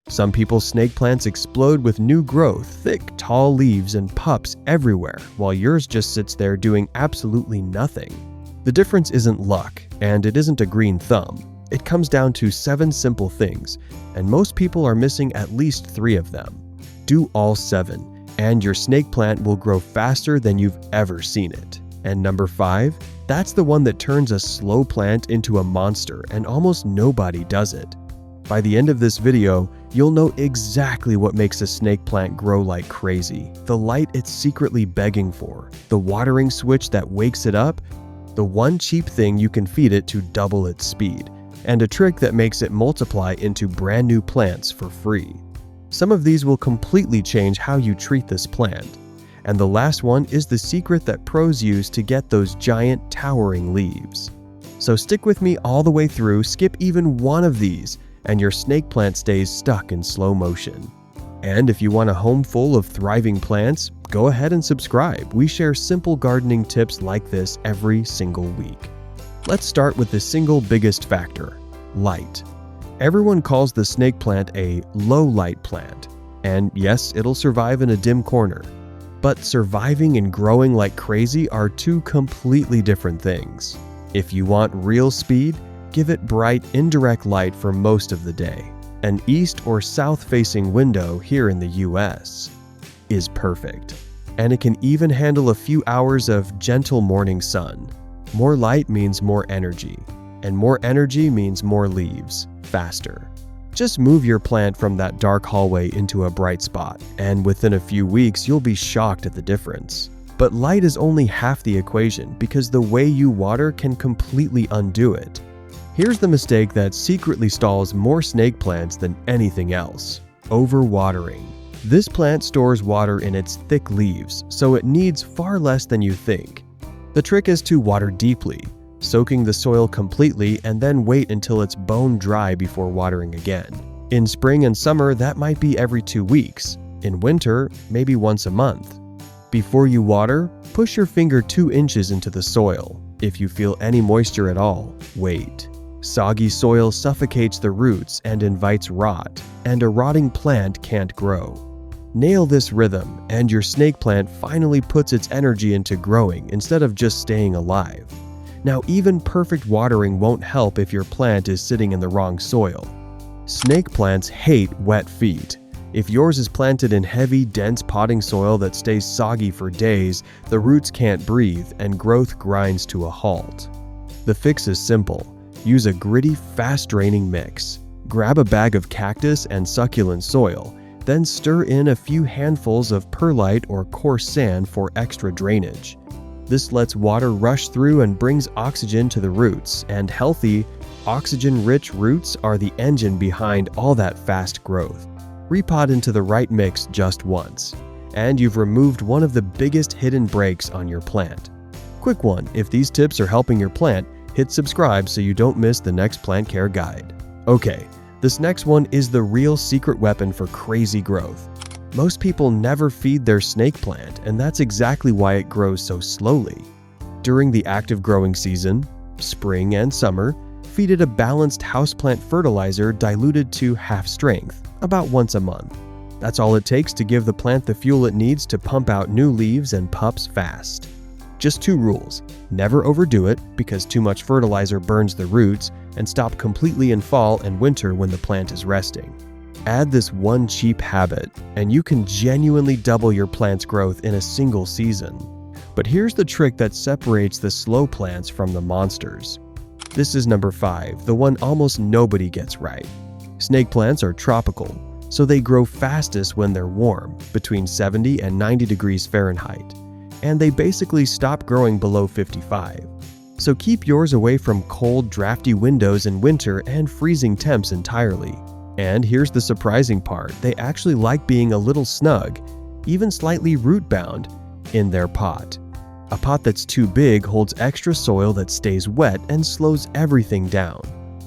Some people's snake plants explode with new growth, thick, tall leaves and pups everywhere, while yours just sits there doing absolutely nothing. The difference isn't luck, and it isn't a green thumb. It comes down to 7 simple things, and most people are missing at least 3 of them. Do all 7, and your snake plant will grow faster than you've ever seen it. And number 5, that's the one that turns a slow plant into a monster, and almost nobody does it. By the end of this video, you'll know exactly what makes a snake plant grow like crazy, the light it's secretly begging for, the watering switch that wakes it up, the one cheap thing you can feed it to double its speed, and a trick that makes it multiply into brand new plants for free. Some of these will completely change how you treat this plant. And the last one is the secret that pros use to get those giant towering leaves. So stick with me all the way through, skip even one of these, and your snake plant stays stuck in slow motion. And if you want a home full of thriving plants, go ahead and subscribe. We share simple gardening tips like this every single week. Let's start with the single biggest factor, light. Everyone calls the snake plant a low-light plant, and yes, it'll survive in a dim corner. But surviving and growing like crazy are 2 completely different things. If you want real speed, give it bright, indirect light for most of the day. An east or south-facing window here in the US is perfect, and it can even handle a few hours of gentle morning sun. More light means more energy, and more energy means more leaves, faster. Just move your plant from that dark hallway into a bright spot, and within a few weeks you'll be shocked at the difference. But light is only half the equation, because the way you water can completely undo it. Here's the mistake that secretly stalls more snake plants than anything else: overwatering. This plant stores water in its thick leaves, so it needs far less than you think. The trick is to water deeply, soaking the soil completely, and then wait until it's bone dry before watering again. In spring and summer, that might be every 2 weeks. In winter, maybe once a month. Before you water, push your finger 2 inches into the soil. If you feel any moisture at all, wait. Soggy soil suffocates the roots and invites rot, and a rotting plant can't grow. Nail this rhythm, and your snake plant finally puts its energy into growing instead of just staying alive. Now, even perfect watering won't help if your plant is sitting in the wrong soil. Snake plants hate wet feet. If yours is planted in heavy, dense potting soil that stays soggy for days, the roots can't breathe and growth grinds to a halt. The fix is simple. Use a gritty, fast-draining mix. Grab a bag of cactus and succulent soil, then stir in a few handfuls of perlite or coarse sand for extra drainage. This lets water rush through and brings oxygen to the roots, and healthy, oxygen-rich roots are the engine behind all that fast growth. Repot into the right mix just once, and you've removed one of the biggest hidden brakes on your plant. Quick one, if these tips are helping your plant, hit subscribe so you don't miss the next plant care guide. Okay, this next one is the real secret weapon for crazy growth. Most people never feed their snake plant, and that's exactly why it grows so slowly. During the active growing season, spring and summer, feed it a balanced houseplant fertilizer diluted to half strength, about once a month. That's all it takes to give the plant the fuel it needs to pump out new leaves and pups fast. Just 2 rules. Never overdo it, because too much fertilizer burns the roots, and stop completely in fall and winter when the plant is resting. Add this one cheap habit, and you can genuinely double your plant's growth in a single season. But here's the trick that separates the slow plants from the monsters. This is number 5, the one almost nobody gets right. Snake plants are tropical, so they grow fastest when they're warm, between 70 and 90 degrees Fahrenheit. And they basically stop growing below 55. So keep yours away from cold, drafty windows in winter and freezing temps entirely. And here's the surprising part, they actually like being a little snug, even slightly root-bound, in their pot. A pot that's too big holds extra soil that stays wet and slows everything down.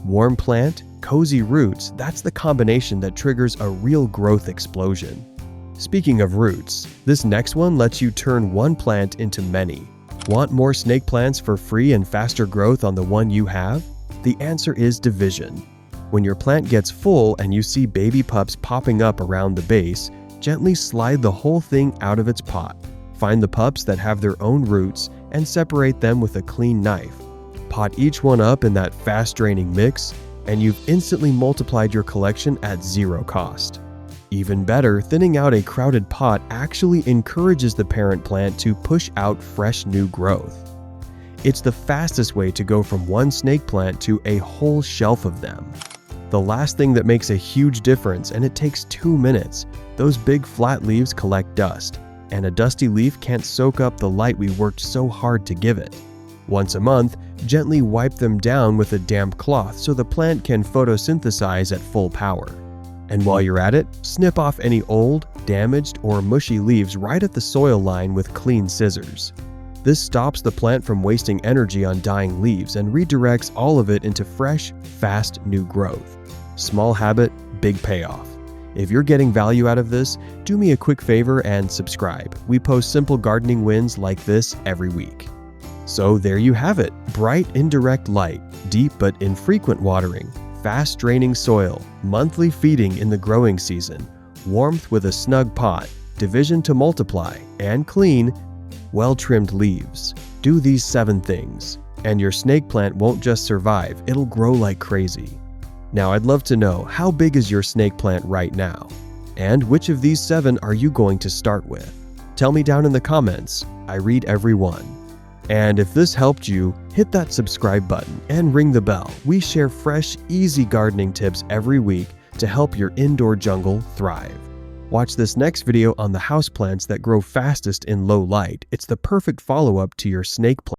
Warm plant, cozy roots, that's the combination that triggers a real growth explosion. Speaking of roots, this next one lets you turn one plant into many. Want more snake plants for free and faster growth on the one you have? The answer is division. When your plant gets full and you see baby pups popping up around the base, gently slide the whole thing out of its pot. Find the pups that have their own roots and separate them with a clean knife. Pot each one up in that fast-draining mix, and you've instantly multiplied your collection at zero cost. Even better, thinning out a crowded pot actually encourages the parent plant to push out fresh new growth. It's the fastest way to go from one snake plant to a whole shelf of them. The last thing that makes a huge difference, and it takes 2 minutes, those big flat leaves collect dust, and a dusty leaf can't soak up the light we worked so hard to give it. Once a month, gently wipe them down with a damp cloth so the plant can photosynthesize at full power. And while you're at it, snip off any old, damaged, or mushy leaves right at the soil line with clean scissors. This stops the plant from wasting energy on dying leaves and redirects all of it into fresh, fast new growth. Small habit, big payoff. If you're getting value out of this, do me a quick favor and subscribe. We post simple gardening wins like this every week. So there you have it. Bright indirect light, deep but infrequent watering, fast draining soil, monthly feeding in the growing season, warmth with a snug pot, division to multiply, and clean, well-trimmed leaves. Do these 7 things, and your snake plant won't just survive, it'll grow like crazy. Now I'd love to know, how big is your snake plant right now? And which of these 7 are you going to start with? Tell me down in the comments. I read every one. And if this helped you, hit that subscribe button and ring the bell. We share fresh, easy gardening tips every week to help your indoor jungle thrive. Watch this next video on the houseplants that grow fastest in low light. It's the perfect follow-up to your snake plant.